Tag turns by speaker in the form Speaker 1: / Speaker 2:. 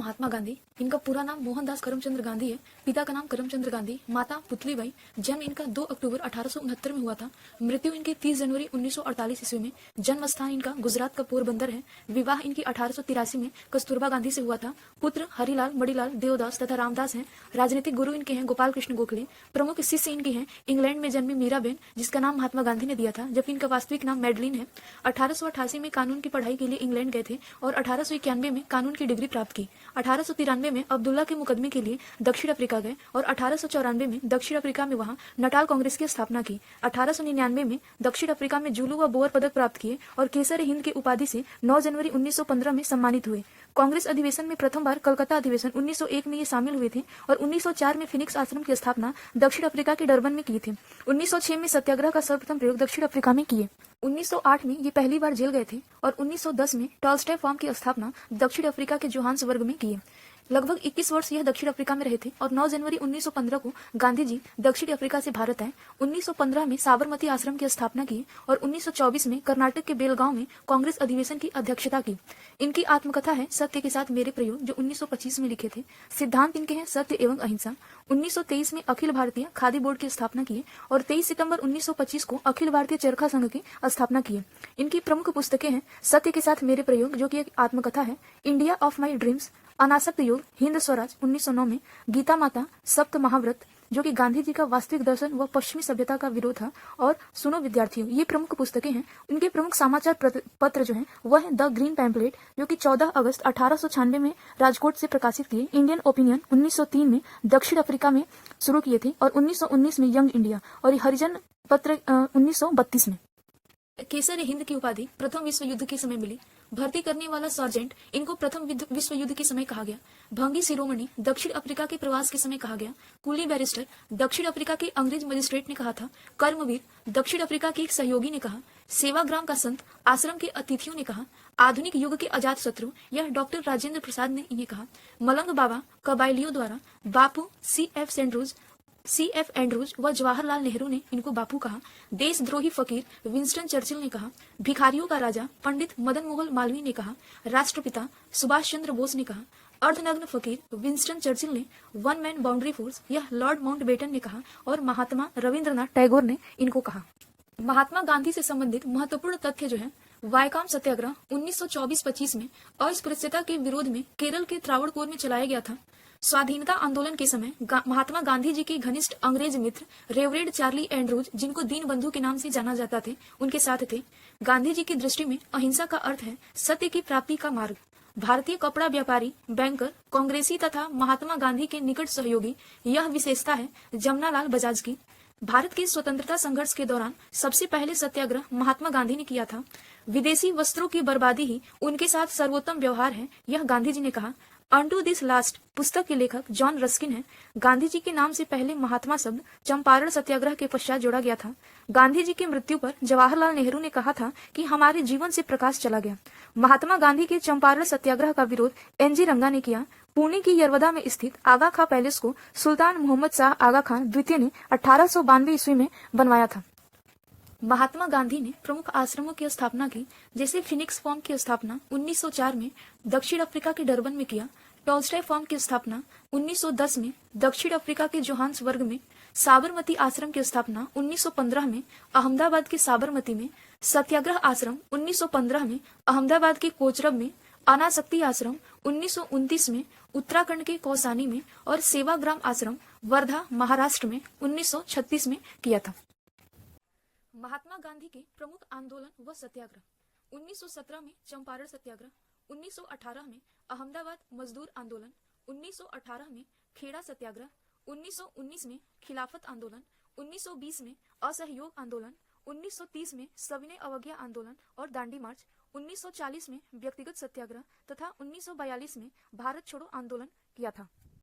Speaker 1: महात्मा गांधी, इनका पूरा नाम मोहनदास करमचंद्र गांधी है। पिता का नाम करमचंद्र गांधी, माता पुतलीबाई। जन्म इनका 2 अक्टूबर 1869 में हुआ था। मृत्यु इनकी 30 जनवरी 1948 ईस्वी में। जन्म स्थान इनका गुजरात का पोरबंदर है। विवाह इनकी 1883 में कस्तूरबा गांधी से हुआ था। पुत्र हरिलाल, मणिलाल, देवदास तथा रामदास हैं। राजनीतिक गुरु इनके हैं गोपाल कृष्ण गोखले। प्रमुख शिष्य इनकी हैं इंग्लैंड में जन्मी मीराबेन, जिसका नाम महात्मा गांधी ने दिया था, जबकि इनका वास्तविक नाम मैडलिन है। 1888 में कानून की पढ़ाई के लिए इंग्लैंड गए थे और 1891 में कानून की डिग्री प्राप्त की। 1893 में अब्दुल्ला के मुकदमे के लिए दक्षिण अफ्रीका गए और 1894 में दक्षिण अफ्रीका में वहां नटाल कांग्रेस की स्थापना की। 1899 में दक्षिण अफ्रीका में जूलू व बोअर पदक प्राप्त किए और केसर हिंद की उपाधि से 9 जनवरी 1915 में सम्मानित हुए। कांग्रेस अधिवेशन में प्रथम बार कलकत्ता अधिवेशन 1901 में ये शामिल हुए थे और 1904 में फिनिक्स आश्रम की स्थापना दक्षिण अफ्रीका के डरबन में किए थे। 1906 में सत्याग्रह का सर्वप्रथम प्रयोग दक्षिण अफ्रीका में किए। 1908 में ये पहली बार जेल गए थे और 1910 में टॉलस्टॉय फार्म की स्थापना दक्षिण अफ्रीका के जोहान्सबर्ग में किए। लगभग 21 वर्ष यह दक्षिण अफ्रीका में रहे थे और 9 जनवरी 1915 को गांधी जी दक्षिण अफ्रीका से भारत आए। 1915 में साबरमती आश्रम की स्थापना की और 1924 में कर्नाटक के बेलगांव में कांग्रेस अधिवेशन की अध्यक्षता की। इनकी आत्मकथा है सत्य के साथ मेरे प्रयोग, जो 1925 में लिखे थे। सिद्धांत इनके हैं सत्य एवं अहिंसा। 1923 में अखिल भारतीय खादी बोर्ड की स्थापना की और 23 सितंबर 1925 को अखिल भारतीय चरखा संघ की स्थापना की। इनकी प्रमुख पुस्तकें हैं सत्य के साथ मेरे प्रयोग, जो कि एक आत्मकथा है, इंडिया ऑफ माई ड्रीम्स, अनासक्त योग, हिंद स्वराज 1909 में, गीता माता, सप्त महाव्रत, जो कि गांधी जी का वास्तविक दर्शन व पश्चिमी सभ्यता का विरोध था, और सुनो विद्यार्थियों, ये प्रमुख पुस्तकें हैं। उनके प्रमुख समाचार पत्र जो हैं वह है द ग्रीन पैम्पलेट, जो कि 14 अगस्त 1896 में राजकोट से प्रकाशित किए। इंडियन ओपिनियन 1903 में दक्षिण अफ्रीका में शुरू किए थे और 1919 में यंग इंडिया, और हरिजन पत्र 1932 में। केसर हिंद की उपाधि प्रथम विश्व युद्ध के समय मिली। भर्ती करने वाला सर्जेंट इनको प्रथम विश्व युद्ध के समय कहा गया। भंगी शिरोमणि दक्षिण अफ्रीका के प्रवास के समय कहा गया। कुली बैरिस्टर दक्षिण अफ्रीका के अंग्रेज मजिस्ट्रेट ने कहा था। कर्मवीर दक्षिण अफ्रीका के एक सहयोगी ने कहा। सेवाग्राम का संत आश्रम के अतिथियों ने कहा। आधुनिक युग के अजात शत्रु यह डॉक्टर राजेंद्र प्रसाद ने इन्हें कहा। मलंग बाबा कबायलियों द्वारा बापू CF एंड्रूज व जवाहरलाल नेहरू ने इनको बापू कहा। देशद्रोही फकीर विंस्टन चर्चिल ने कहा। भिखारियों का राजा पंडित मदन मोहन मालवीय ने कहा। राष्ट्रपिता सुभाष चंद्र बोस ने कहा। अर्धनग्न फकीर विंस्टन चर्चिल ने वन मैन बाउंड्री फोर्स यह लॉर्ड माउंटबेटन ने कहा और महात्मा रविंद्रनाथ टैगोर ने इनको कहा। महात्मा गांधी से संबंधित महत्वपूर्ण तथ्य जो है, वायकाम सत्याग्रह 1924-25 में अस्पृश्यता के विरोध में केरल के त्रावणकोर में चलाया गया था। स्वाधीनता आंदोलन के समय महात्मा गांधी जी के घनिष्ठ अंग्रेज मित्र रेवरेड चार्ली एंड्रूज, जिनको दीन बंधु के नाम से जाना जाता थे, उनके साथ थे। गांधी जी की दृष्टि में अहिंसा का अर्थ है सत्य की प्राप्ति का मार्ग। भारतीय कपड़ा व्यापारी, बैंकर, कांग्रेसी तथा महात्मा गांधी के निकट सहयोगी, यह विशेषता है जमनालाल बजाज की। भारत के स्वतंत्रता संघर्ष के दौरान सबसे पहले सत्याग्रह महात्मा गांधी ने किया था। विदेशी वस्त्रों की बर्बादी ही उनके साथ सर्वोत्तम व्यवहार है, यह गांधी जी ने कहा। अनटू दिस लास्ट पुस्तक के लेखक जॉन रस्किन है। गांधी जी के नाम से पहले महात्मा शब्द चंपारण सत्याग्रह के पश्चात जोड़ा गया था। गांधी जी की मृत्यु पर जवाहरलाल नेहरू ने कहा था कि हमारे जीवन से प्रकाश चला गया। महात्मा गांधी के चंपारण सत्याग्रह का विरोध NG रंगा ने किया। पुणे की यरवदा में स्थित आगा खां पैलेस को सुल्तान मोहम्मद शाह आगा खान द्वितीय ने 1892 ईस्वी में बनवाया था। महात्मा गांधी ने प्रमुख आश्रमों की स्थापना की, जैसे फिनिक्स फार्म की स्थापना 1904 में दक्षिण अफ्रीका के डरबन में किया। टॉलस्टॉय फार्म की स्थापना 1910 में दक्षिण अफ्रीका के जोहान्सबर्ग में। साबरमती आश्रम की स्थापना 1915 में अहमदाबाद के साबरमती में। सत्याग्रह आश्रम 1915 में अहमदाबाद के कोचरब में। अनासक्ति आश्रम 1929 में उत्तराखंड के कौसानी में और सेवाग्राम आश्रम वर्धा महाराष्ट्र में 1936 में किया था। महात्मा गांधी के प्रमुख आंदोलन व सत्याग्रह 1917 में चंपारण सत्याग्रह, 1918 में अहमदाबाद मजदूर आंदोलन, 1918 में खेड़ा सत्याग्रह, 1919 में खिलाफत आंदोलन, 1920 में असहयोग आंदोलन, 1930 में सविनय अवज्ञा आंदोलन और दांडी मार्च, 1940 में व्यक्तिगत सत्याग्रह तथा 1942 में भारत छोड़ो आंदोलन किया था।